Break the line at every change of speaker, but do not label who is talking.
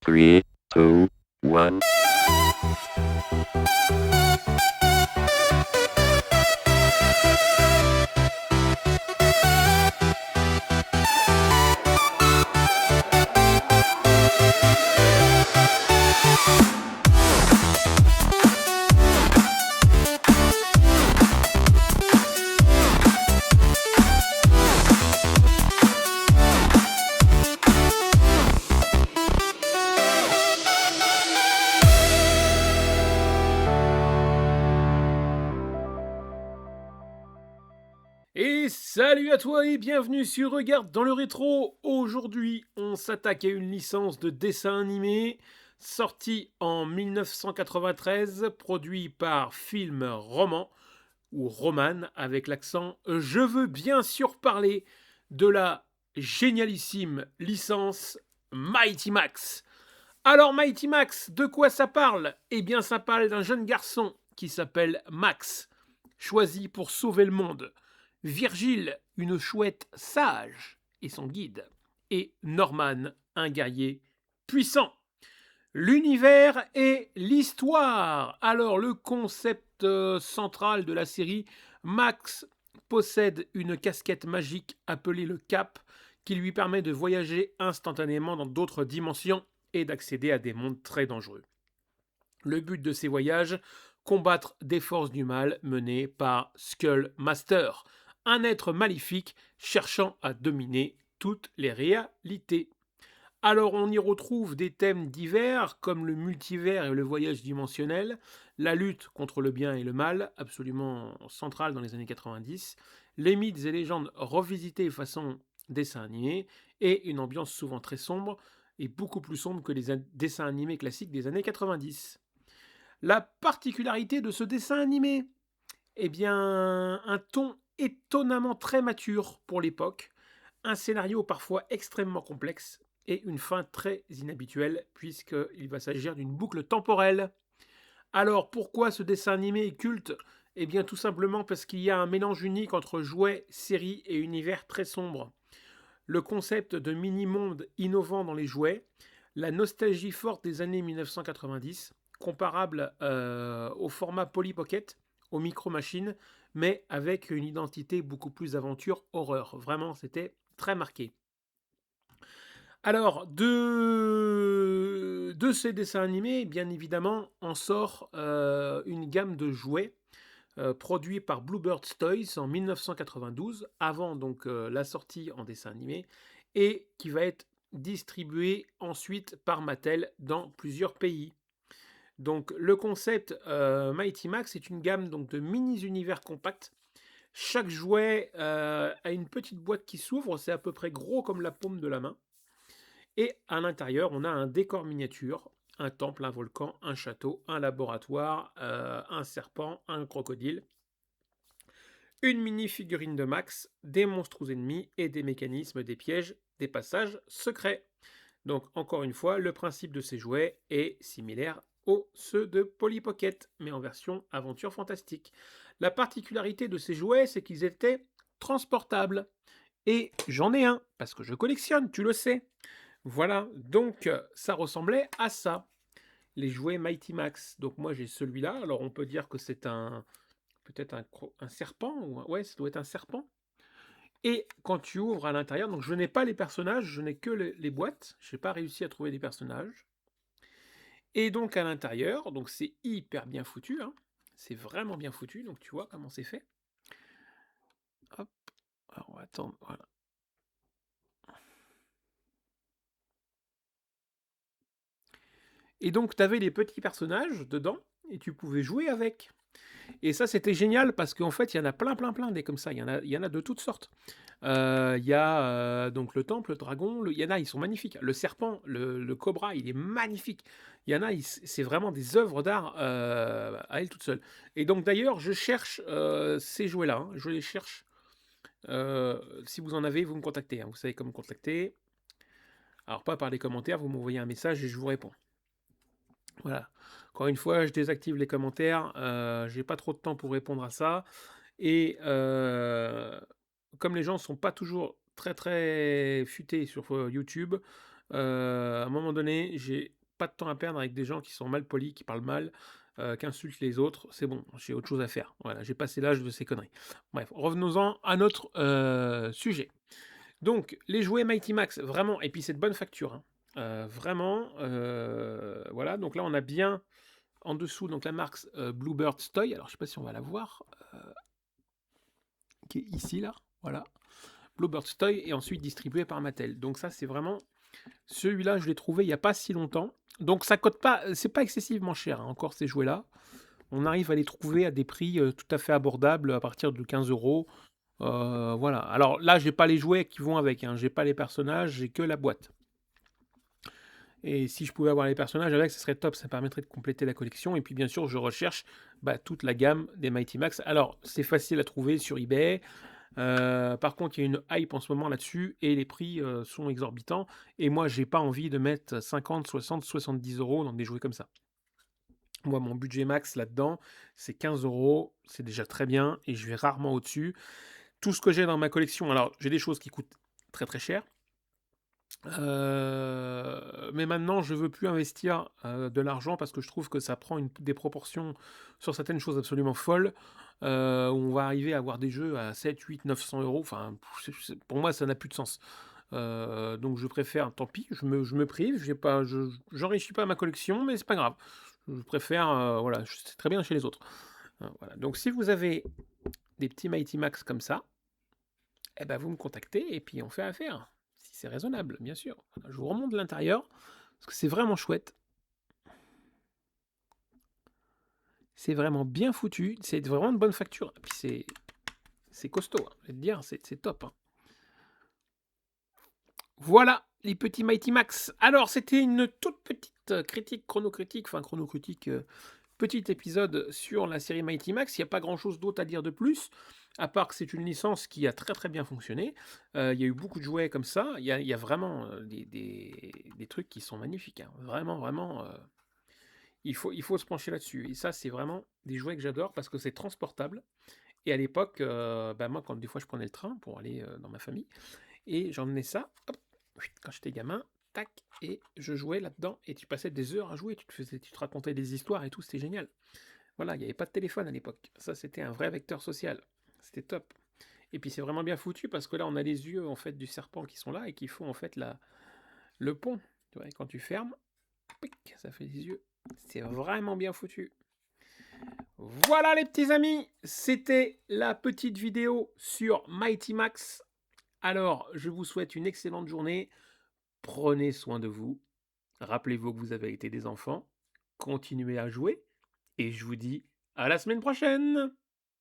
3, 2, 1.
Et salut à toi et bienvenue sur Regarde dans le rétro. Aujourd'hui, on s'attaque à une licence de dessin animé sortie en 1993, produit par Film Roman ou Roman avec l'accent. Je veux bien sûr parler de la génialissime licence Mighty Max. Alors Mighty Max, de quoi ça parle? Eh bien ça parle d'un jeune garçon qui s'appelle Max, choisi pour sauver le monde. Virgile, une chouette sage et son guide. Et Norman, un guerrier puissant. L'univers et l'histoire. Alors le concept central de la série, Max possède une casquette magique appelée le Cap qui lui permet de voyager instantanément dans d'autres dimensions et d'accéder à des mondes très dangereux. Le but de ces voyages, combattre des forces du mal menées par Skull Master, un être maléfique cherchant à dominer toutes les réalités. Alors on y retrouve des thèmes divers comme le multivers et le voyage dimensionnel, la lutte contre le bien et le mal, absolument centrale dans les années 90, les mythes et légendes revisitées façon dessin animé et une ambiance souvent très sombre et beaucoup plus sombre que les dessins animés classiques des années 90. La particularité de ce dessin animé, eh bien un ton étonnamment très mature pour l'époque, un scénario parfois extrêmement complexe et une fin très inhabituelle puisqu'il va s'agir d'une boucle temporelle. Alors pourquoi ce dessin animé est culte? Eh bien tout simplement parce qu'il y a un mélange unique entre jouets, séries et univers très sombre. Le concept de mini-monde innovant dans les jouets, la nostalgie forte des années 1990, comparable au format Polly Pocket, aux micro-machines, mais avec une identité beaucoup plus aventure-horreur. Vraiment, c'était très marqué. Alors, de ces dessins animés, bien évidemment, en sort une gamme de jouets produits par Bluebirds Toys en 1992, avant donc la sortie en dessin animé, et qui va être distribué ensuite par Mattel dans plusieurs pays. Donc le concept Mighty Max est une gamme donc, de mini-univers compacts. Chaque jouet a une petite boîte qui s'ouvre, c'est à peu près gros comme la paume de la main. Et à l'intérieur, on a un décor miniature, un temple, un volcan, un château, un laboratoire, un serpent, un crocodile, une mini-figurine de Max, des monstres ennemis et des mécanismes, des pièges, des passages secrets. Donc encore une fois, le principe de ces jouets est similaire aux ceux de Polly Pocket, mais en version aventure fantastique. La particularité de ces jouets, c'est qu'ils étaient transportables. Et j'en ai un, parce que je collectionne, tu le sais. Voilà, donc ça ressemblait à ça, les jouets Mighty Max. Donc moi j'ai celui-là, alors on peut dire que c'est peut-être un serpent, ouais ça doit être un serpent. Et quand tu ouvres à l'intérieur, donc je n'ai pas les personnages, je n'ai que les boîtes, je n'ai pas réussi à trouver des personnages. Et donc à l'intérieur, donc c'est hyper bien foutu, hein. C'est vraiment bien foutu, donc tu vois comment c'est fait. Hop, alors on va attendre, voilà. Et donc tu avais les petits personnages dedans, et tu pouvais jouer avec. Et ça, c'était génial parce qu'en fait, il y en a plein, plein, plein des comme ça. Il y en a de toutes sortes. Il y a donc le temple, le dragon. Il y en a, ils sont magnifiques. Le serpent, le cobra, il est magnifique. Il y en a, c'est vraiment des œuvres d'art à elles toutes seules. Et donc d'ailleurs, je cherche ces jouets-là, hein. Je les cherche. Si vous en avez, vous me contactez, hein. Vous savez comment me contacter. Alors pas par les commentaires, vous m'envoyez un message et je vous réponds. Voilà. Encore une fois, je désactive les commentaires. J'ai pas trop de temps pour répondre à ça. Et comme les gens sont pas toujours très très futés sur YouTube, À un moment donné, j'ai pas de temps à perdre avec des gens qui sont mal polis, qui parlent mal, qui insultent les autres. C'est bon, j'ai autre chose à faire. Voilà, j'ai passé l'âge de ces conneries. Bref, revenons-en à notre, sujet. Donc les jouets Mighty Max, vraiment et puis c'est de bonne facture, hein. Vraiment, voilà, donc là on a bien en dessous donc la marque, Bluebird's Toy. Alors je sais pas si on va la voir, qui est ici là, voilà. Bluebird's Toy et ensuite distribué par Mattel. Donc ça c'est vraiment celui-là, je l'ai trouvé il y a pas si longtemps. Donc ça coûte pas, c'est pas excessivement cher, hein, encore ces jouets-là. On arrive à les trouver à des prix, tout à fait abordables à partir de 15 €. Voilà. Alors là, j'ai pas les jouets qui vont avec, hein, j'ai pas les personnages, j'ai que la boîte. Et si je pouvais avoir les personnages avec, ce serait top, ça permettrait de compléter la collection. Et puis bien sûr, je recherche toute la gamme des Mighty Max. Alors, c'est facile à trouver sur eBay. Par contre, il y a une hype en ce moment là-dessus et les prix sont exorbitants. Et moi, j'ai pas envie de mettre 50, 60, 70 € dans des jouets comme ça. Moi, mon budget max là-dedans, c'est 15 €. C'est déjà très bien et je vais rarement au-dessus. Tout ce que j'ai dans ma collection, alors j'ai des choses qui coûtent très très cher. Mais maintenant, je veux plus investir de l'argent parce que je trouve que ça prend des proportions sur certaines choses absolument folles. Où on va arriver à avoir des jeux à 7, 8, 900 €. Enfin, pour moi, ça n'a plus de sens. Donc je préfère, tant pis, je me prive, j'enrichis pas ma collection, mais c'est pas grave. Je préfère, voilà, c'est très bien chez les autres. Voilà. Donc si vous avez des petits Mighty Max comme ça, eh ben, vous me contactez et puis on fait affaire. Si c'est raisonnable, bien sûr. Je vous remonte l'intérieur, parce que c'est vraiment chouette. C'est vraiment bien foutu. C'est vraiment de bonne facture. Et puis c'est costaud, hein. Je vais te dire, c'est top, hein. Voilà les petits Mighty Max. Alors, c'était une toute petite critique, chronocritique, petit épisode sur la série Mighty Max. Il n'y a pas grand-chose d'autre à dire de plus, à part que c'est une licence qui a très très bien fonctionné. Il y a eu beaucoup de jouets comme ça. Il y a vraiment des trucs qui sont magnifiques, hein. Vraiment, vraiment, il faut se pencher là-dessus. Et ça, c'est vraiment des jouets que j'adore parce que c'est transportable. Et à l'époque, moi, quand des fois je prenais le train pour aller dans ma famille, et j'emmenais ça, hop, quand j'étais gamin, tac, et je jouais là-dedans, et tu passais des heures à jouer, tu te racontais des histoires et tout, c'était génial. Voilà, il n'y avait pas de téléphone à l'époque. Ça, c'était un vrai vecteur social. C'était top. Et puis c'est vraiment bien foutu parce que là, on a les yeux en fait du serpent qui sont là et qui font en fait le pont. Tu vois, et quand tu fermes, pic, ça fait les yeux. C'est vraiment bien foutu. Voilà les petits amis, c'était la petite vidéo sur Mighty Max. Alors, je vous souhaite une excellente journée. Prenez soin de vous. Rappelez-vous que vous avez été des enfants. Continuez à jouer. Et je vous dis à la semaine prochaine.